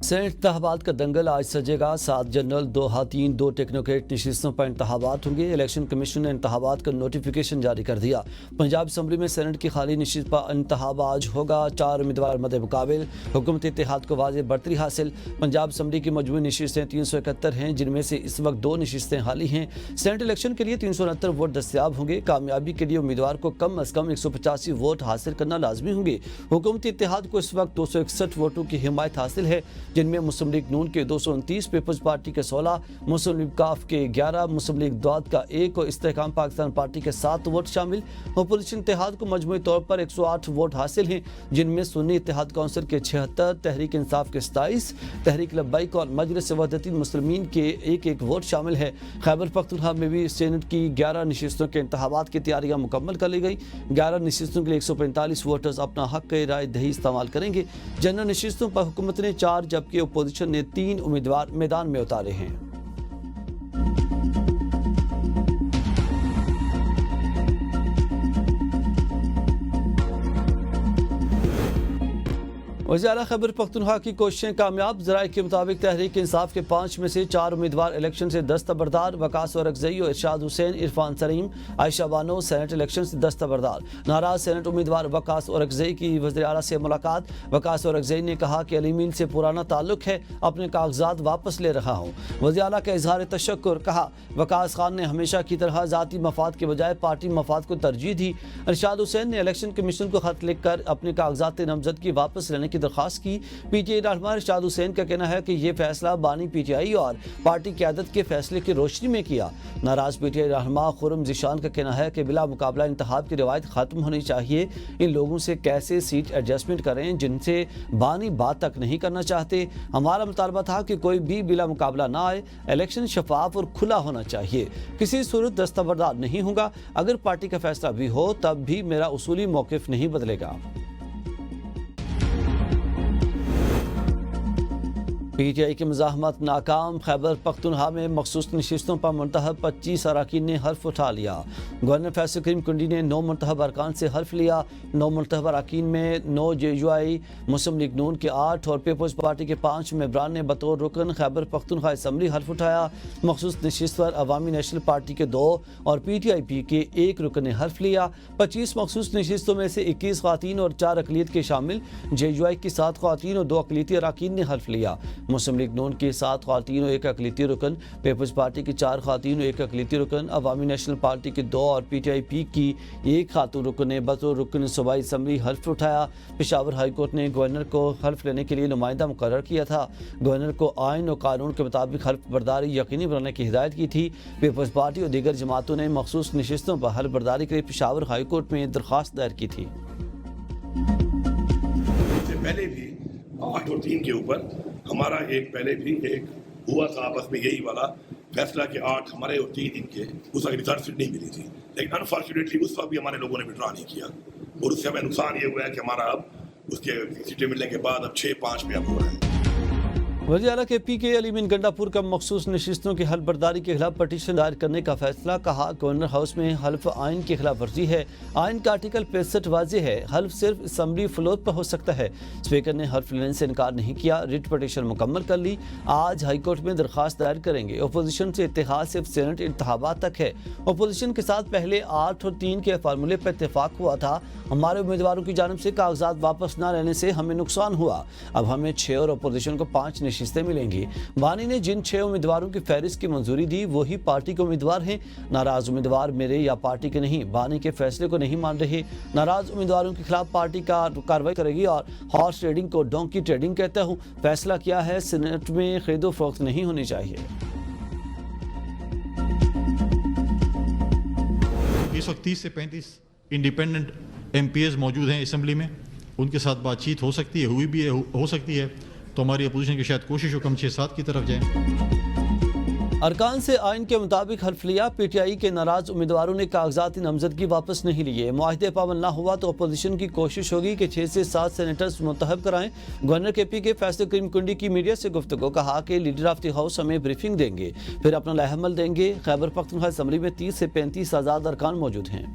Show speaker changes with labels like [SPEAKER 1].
[SPEAKER 1] Saint انتخابات کا دنگل آج سجے گا۔ 7 جنرل، 2 خاتین، 2 ٹیکنوکریٹ نشستوں پر انتخابات ہوں گے۔ الیکشن کمیشن نے انتخابات کا نوٹیفیکیشن جاری کر دیا۔ پنجاب اسمبلی میں سینٹ کی خالی نشست پر انتخاب آج ہوگا۔ 4 امیدوار مد مقابل، حکومت اتحاد کو واضح برتری حاصل۔ پنجاب اسمبلی کی مجموعی نشستیں 371 ہیں، جن میں سے اس وقت 2 نشستیں خالی ہیں۔ سینٹ الیکشن کے لیے 369 ووٹ دستیاب ہوں گے۔ کامیابی کے لیے امیدوار کو کم از کم 185 ووٹ حاصل کرنا لازمی ہوں گے۔ حکومت اتحاد کو اس وقت 261 ووٹوں کی حمایت حاصل ہے، جن میں مسلم لیگ نون کے 229، پیپلز پارٹی کے 16، مسلم لیگ کاف کے 11، مسلم لیگ دعوت کا 1 اور استحکام پاکستان پارٹی کے 7 ووٹ شامل۔ اپوزیشن اتحاد کو مجموعی طور پر 108 ووٹ حاصل ہیں، جن میں سنی اتحاد کونسل کے 76، تحریک انصاف کے 27، تحریک لبیک اور مجلس وحدت المسلمین کے 1 ووٹ شامل ہے۔ خیبر پختونخوا میں بھی سینٹ کی 11 نشستوں کے انتخابات کی تیاریاں مکمل کر لی گئی۔ 11 نشستوں کے لیے 145 ووٹرز اپنا حق رائے دہی استعمال کریں گے۔ جنرل نشستوں پر حکومت نے 4 جبکہ اپوزیشن نے 3 امیدوار میدان میں اتارے ہیں۔ وزیر اعلیٰ خیبر پختونخوا کی کوششیں کامیاب۔ ذرائع کے مطابق تحریک انصاف کے 5 میں سے 4 امیدوار الیکشن سے دستبردار۔ وقاص اورکزئی اور ارشاد حسین، عرفان سلیم، عائشہ بانو سینٹ الیکشن سے دستبردار۔ ناراض سینٹ امیدوار وقاص اورکزئی کی وزیر اعلیٰ سے ملاقات۔ وقاص اورکزئی نے کہا کہ علیمین سے پرانا تعلق ہے، اپنے کاغذات واپس لے رہا ہوں۔ وزیر اعلیٰ کا اظہار تشکر۔ کہا وقاص خان نے ہمیشہ کی طرح ذاتی مفاد کے بجائے پارٹی مفاد کو ترجیح دی۔ ارشاد حسین نے الیکشن کمیشن کو خط لکھ کر اپنے کاغذات نامزدگی واپس لینے کی درخواست کی۔ پی ٹی آئی رہنما ارشاد حسین کا کہنا ہے کہ یہ فیصلہ بانی پی ٹی آئی اور پارٹی قیادت کے فیصلے کی روشنی میں کیا۔ ناراض پی ٹی آئی رہنما خرم ذیشان کا کہنا ہے کہ بلا مقابلہ انتخاب کی روایت ختم ہونی چاہیے۔ ان لوگوں سے کیسے سیٹ ایڈجسٹمنٹ کریں جن سے بانی بات تک نہیں کرنا چاہتے۔ ہمارا مطالبہ تھا کہ کوئی بھی بلا مقابلہ نہ آئے، الیکشن شفاف اور کھلا ہونا چاہیے۔ کسی صورت دستبردار نہیں ہوں گا۔ اگر پارٹی کا فیصلہ بھی ہو تب بھی میرا اصولی موقف نہیں بدلے گا۔ پی ٹی آئی کی مزاحمت ناکام۔ خیبر پختونخوا میں مخصوص نشستوں پر منتخب 25 اراکین نے حلف اٹھا لیا۔ گورنر فیصل کریم کنڈی نے 9 منتخب ارکان سے حلف لیا۔ 9 منتخب اراکین میں 9 جے یو آئی، مسلم لیگ نون کے 8 اور پیپلز پارٹی کے 5 ممبران نے بطور رکن خیبر پختونخوا اسمبلی حلف اٹھایا۔ مخصوص نشست پر عوامی نیشنل پارٹی کے 2 اور پی ٹی آئی پی کے 1 رکن نے حلف لیا۔ 25 مخصوص نشستوں میں سے 21 خواتین اور 4 اقلیت کے شامل۔ جے یو آئی کی 7 خواتین اور 2 اقلیتی اراکین نے حلف لیا۔ مسلم لیگ نون کی 7 خواتین اور 1 اقلیتی رکن، پیپلز پارٹی کی 4 خواتین اور 1 اقلیتی رکن، عوامی نیشنل پارٹی کے 2 اور پی ٹی آئی پی کی 1 خاتون رکن نے بطور رکن صوبائی اسمبلی حلف اٹھایا۔ پشاور ہائی کورٹ نے گورنر کو حلف لینے کے لیے نمائندہ مقرر کیا تھا۔ گورنر کو آئین اور قانون کے مطابق حلف برداری یقینی بنانے کی ہدایت کی تھی۔ پیپلز پارٹی اور دیگر جماعتوں نے مخصوص نشستوں پر حلف برداری کے لیے پشاور ہائی کورٹ میں درخواست دائر کی تھی۔
[SPEAKER 2] پہلے بھی 8 اور 3 کے اوپر ہمارا پہلے بھی ایک ہوا تھا آپس میں یہی والا فیصلہ کہ 8 ہمارے اور 3 ان کے، اس کا ریزرو سیٹ نہیں ملی تھی، لیکن انفارچونیٹلی اس وقت بھی ہمارے لوگوں نے وڈرا نہیں کیا، اور اس سے ہمیں نقصان یہ ہوا ہے کہ ہمارا اب اس کے سیٹیں ملنے کے بعد اب 6-5 میں اب ہو رہا ہے۔
[SPEAKER 1] وزیر اعلیٰ کے پی کے علیمین گنڈا پور کا مخصوص نشستوں کی حلف برداری کے خلاف پٹیشن دائر کرنے کا فیصلہ۔ کہا گورنر ہاؤس میں حلف آئین کی خلاف ورزی ہے۔ آئین کا آرٹیکل 65 واضح ہے، حلف صرف اسمبلی فلور پر ہو سکتا ہے۔ اسپیکر نے حلف لینے سے انکار نہیں کیا۔ ریٹ پٹیشن مکمل کر لی، آج ہائی کورٹ میں درخواست دائر کریں گے۔ اپوزیشن سے اتحاد صرف سینٹ انتخابات تک ہے۔ اپوزیشن کے ساتھ پہلے 8 اور 3 کے فارمولے پر اتفاق ہوا تھا۔ ہمارے امیدواروں کی جانب سے کاغذات واپس نہ لینے سے ہمیں نقصان ہوا۔ اب ہمیں 6 اور اپوزیشن کو 5 نشستیں ملیں گی۔ بانی نے جن 6 امیدواروں کی فہرست کی منظوری دی وہی پارٹی کے امیدوار ہیں۔ ناراض امیدوار میرے یا پارٹی کے نہیں، بانی کے فیصلے کو نہیں مان رہے۔ ناراض امیدواروں کے خلاف پارٹی کارروائی کرے گی اور ہارس ٹریڈنگ کو ڈونکی ٹریڈنگ کہتا ہوں۔ فیصلہ کیا ہے، سینٹ میں خرید و فروخت نہیں ہونی چاہیے۔
[SPEAKER 3] اس وقت 30 سے 35 انڈیپینڈنٹ ایم پی ایز موجود ہیں اسمبلی میں، ان کے ساتھ بات چیت ہو سکتی ہے، ہوئی بھی ہے، ہو سکتی ہے، تو ہماری اپوزیشن کی شاید کوشش ہو کم 6-7 کی طرف جائیں۔
[SPEAKER 1] ارکان سے آئین کے مطابق حلف لیا۔ پی ٹی آئی کے ناراض امیدواروں نے کاغذات نامزدگی واپس نہیں لیے۔ معاہدے پابند نہ ہوا تو اپوزیشن کی کوشش ہوگی کہ 6 سے 7 سینیٹرز منتخب کرائیں۔ گورنر کے پی کے فیصل کریم کنڈی کی میڈیا سے گفتگو، کہا کہ لیڈر آف دی ہاؤس ہمیں بریفنگ دیں گے، پھر اپنا لائحہ عمل دیں گے۔ خیبر پختونخوا اسمبلی میں 30 سے 35 آزاد ارکان موجود ہیں۔